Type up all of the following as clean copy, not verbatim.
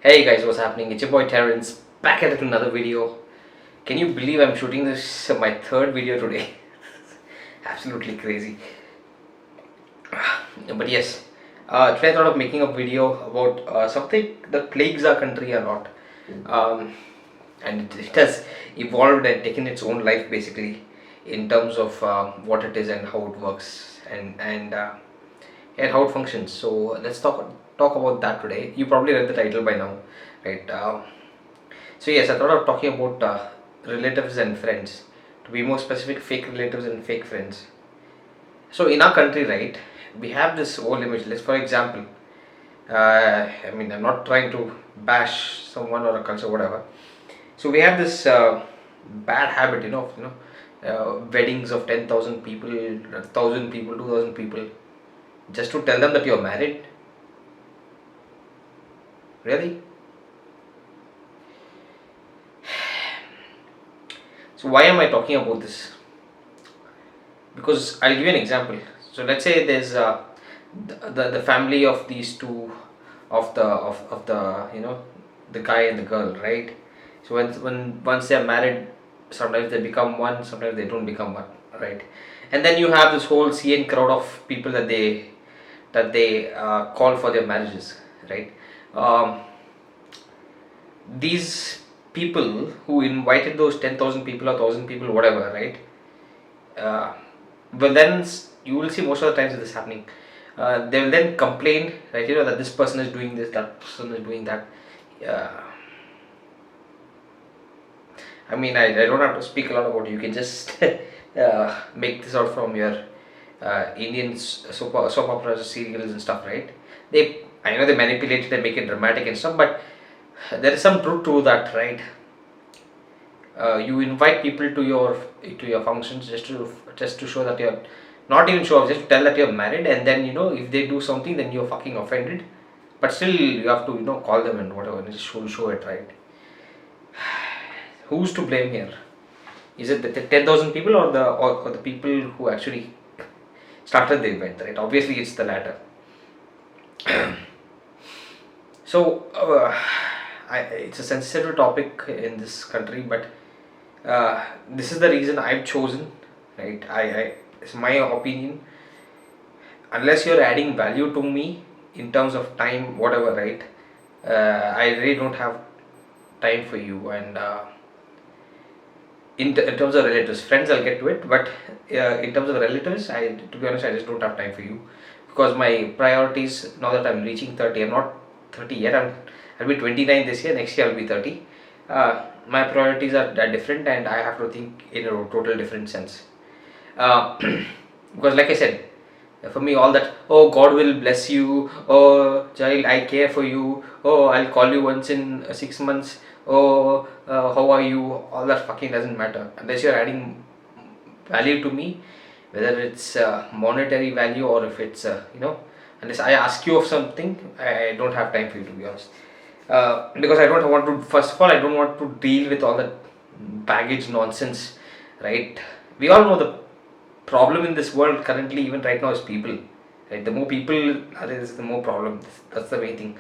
Hey guys, what's happening? It's your boy Terrence back at another video. Can you believe I'm shooting this my third video today? Absolutely crazy. But yes, today I thought of making a video about something that plagues our country a lot. Um, and it has evolved and taken its own life basically in terms of what it is and how it works and how it functions. So let's talk about that today. You probably read the title by now, right? So yes, I thought of talking about relatives and friends. To be more specific, fake relatives and fake friends. So in our country, right, we have this whole image. Let's, for example, I'm not trying to bash someone or a culture, whatever. So we have this bad habit, weddings of 10,000 people, 1,000 people, 2,000 people, just to tell them that you're married. Really? So why am I talking about this? Because I'll give you an example. So let's say there's the family of these two, of the the guy and the girl, right? So when once they're married, sometimes they become one, sometimes they don't become one, right? And then you have this whole CN crowd of people that they call for their marriages, right? Um, these people who invited those 10,000 people or 1,000 people, whatever, right? Uh, well, then you will see most of the times this happening. They will then complain, right? That this person is doing this, that person is doing that. Uh, I don't have to speak a lot about it. You can just make this out from your Indian soap operas, serials, and stuff, right? I know they manipulate it and make it dramatic and stuff, but there is some truth to that, right? You invite people to your functions just to show that you're not even sure, just to tell that you're married, and then if they do something, then you're fucking offended. But still, you have to call them and whatever, and just show it, right? Who's to blame here? Is it the 10,000 people or the people who actually started the event, right? Obviously, it's the latter. So, it's a sensitive topic in this country, but this is the reason I've chosen, right? It's my opinion. Unless you're adding value to me in terms of time, whatever, right? I really don't have time for you. And in terms of relatives, friends, I'll get to it. But in terms of relatives, to be honest, I just don't have time for you because my priorities now that I'm reaching 30. I'm not 30 yet. I'll be 29 this year. Next year I'll be 30. My priorities are different, and I have to think in a total different sense. Uh, because, like I said, for me, all that, oh, God will bless you, oh, child, I care for you, oh, I'll call you once in 6 months, oh, how are you, all that fucking doesn't matter unless you're adding value to me, whether it's monetary value or if it's unless I ask you of something, I don't have time for you, to be honest. Because I don't want to, first of all, I don't want to deal with all that baggage nonsense, right? We all know the problem in this world currently, even right now, is people, right? The more people there is, the more problem. That's the main thing.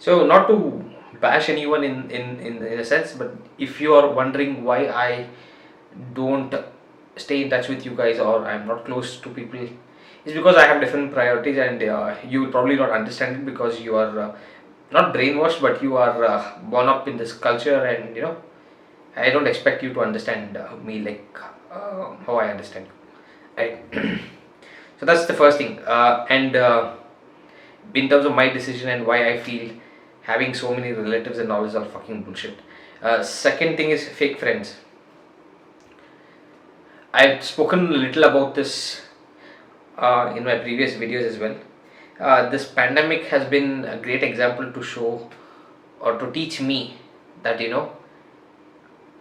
So, not to bash anyone in a sense, but if you are wondering why I don't stay in touch with you guys or I'm not close to people, it's because I have different priorities, and you will probably not understand it because you are not brainwashed, but you are born up in this culture, and I don't expect you to understand me like how I understand, right? So that's the first thing, and in terms of my decision and why I feel having so many relatives and all is all fucking bullshit. Second thing is fake friends. I've spoken a little about this in my previous videos as well. This pandemic has been a great example to show or to teach me that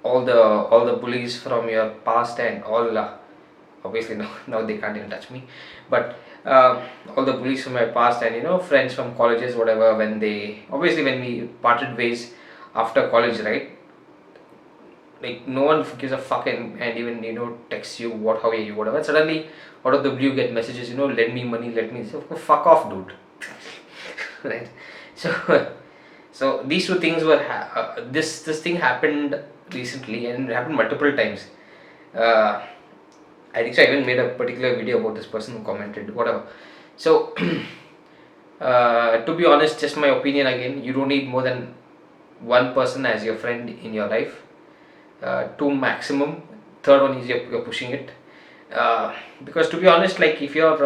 all the bullies from your past and all, obviously now they can't even touch me, but all the bullies from my past and friends from colleges, whatever, when we parted ways after college, right? Like, no one gives a fuck, and even texts you how are you, whatever. Suddenly out of the blue you get messages, lend me money, let me, so fuck off, dude. Right? So so these two things were this thing happened recently, and it happened multiple times. uh, I think so I even made a particular video about this person who commented, whatever. So to be honest, just my opinion again, you don't need more than one person as your friend in your life. Two maximum. Third one is you're pushing it. Because to be honest, like if you're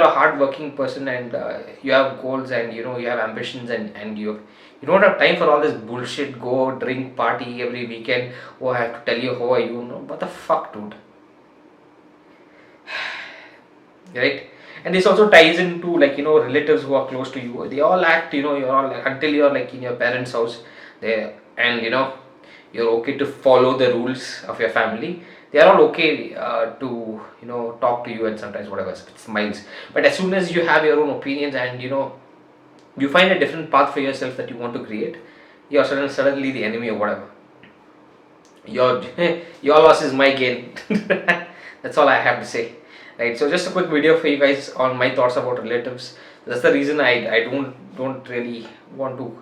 a hard working person, and you have goals, and you have ambitions, and you don't have time for all this bullshit, go drink party every weekend. Oh, I have to tell you how are you, no, what the fuck, dude, right? And this also ties into, like, relatives who are close to you. They all act, you're all like, until you're like in your parents house, they and you're okay to follow the rules of your family. They are all okay to talk to you, and sometimes whatever smiles. But as soon as you have your own opinions, and you find a different path for yourself that you want to create, you're suddenly the enemy or whatever. Your your loss is my gain. That's all I have to say. Right. So just a quick video for you guys on my thoughts about relatives. That's the reason I don't really want to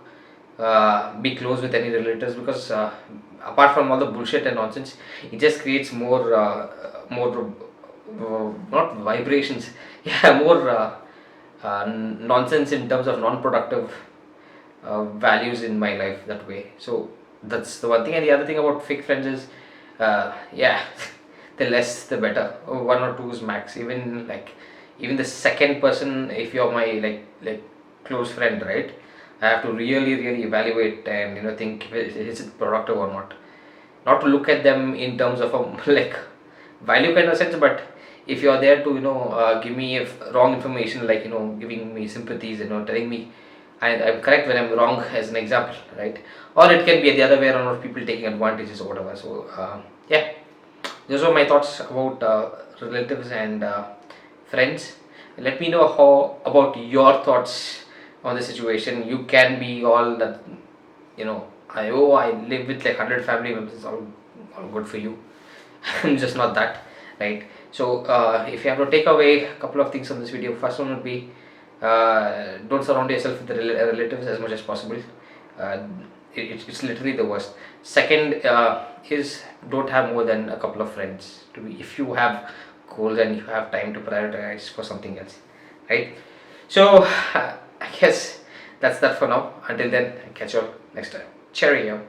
be close with any relatives, because apart from all the bullshit and nonsense, it just creates more not vibrations, yeah, more nonsense in terms of non-productive values in my life that way. So that's the one thing. And the other thing about fake friends is, yeah, the less the better. One or two is max. Even the second person, if you're my like close friend, right? I have to really evaluate, and think if is it productive or not. Not to look at them in terms of a like value kind of sense, but if you're there to give me wrong information, like giving me sympathies, telling me I'm correct when I'm wrong, as an example, right? Or it can be the other way around, of people taking advantages or whatever. So yeah, those are my thoughts about relatives and friends. Let me know how about your thoughts on the situation. You can be all that, I live with like 100 family members. It's all good for you. I'm just not that, right? So if you have to take away a couple of things from this video, first one would be, don't surround yourself with the relatives as much as possible. uh, it's literally the worst. Second is, don't have more than a couple of friends, to be if you have goals and you have time to prioritize for something else, right? So I guess that's that for now. Until then, catch you all next time. Cheerio.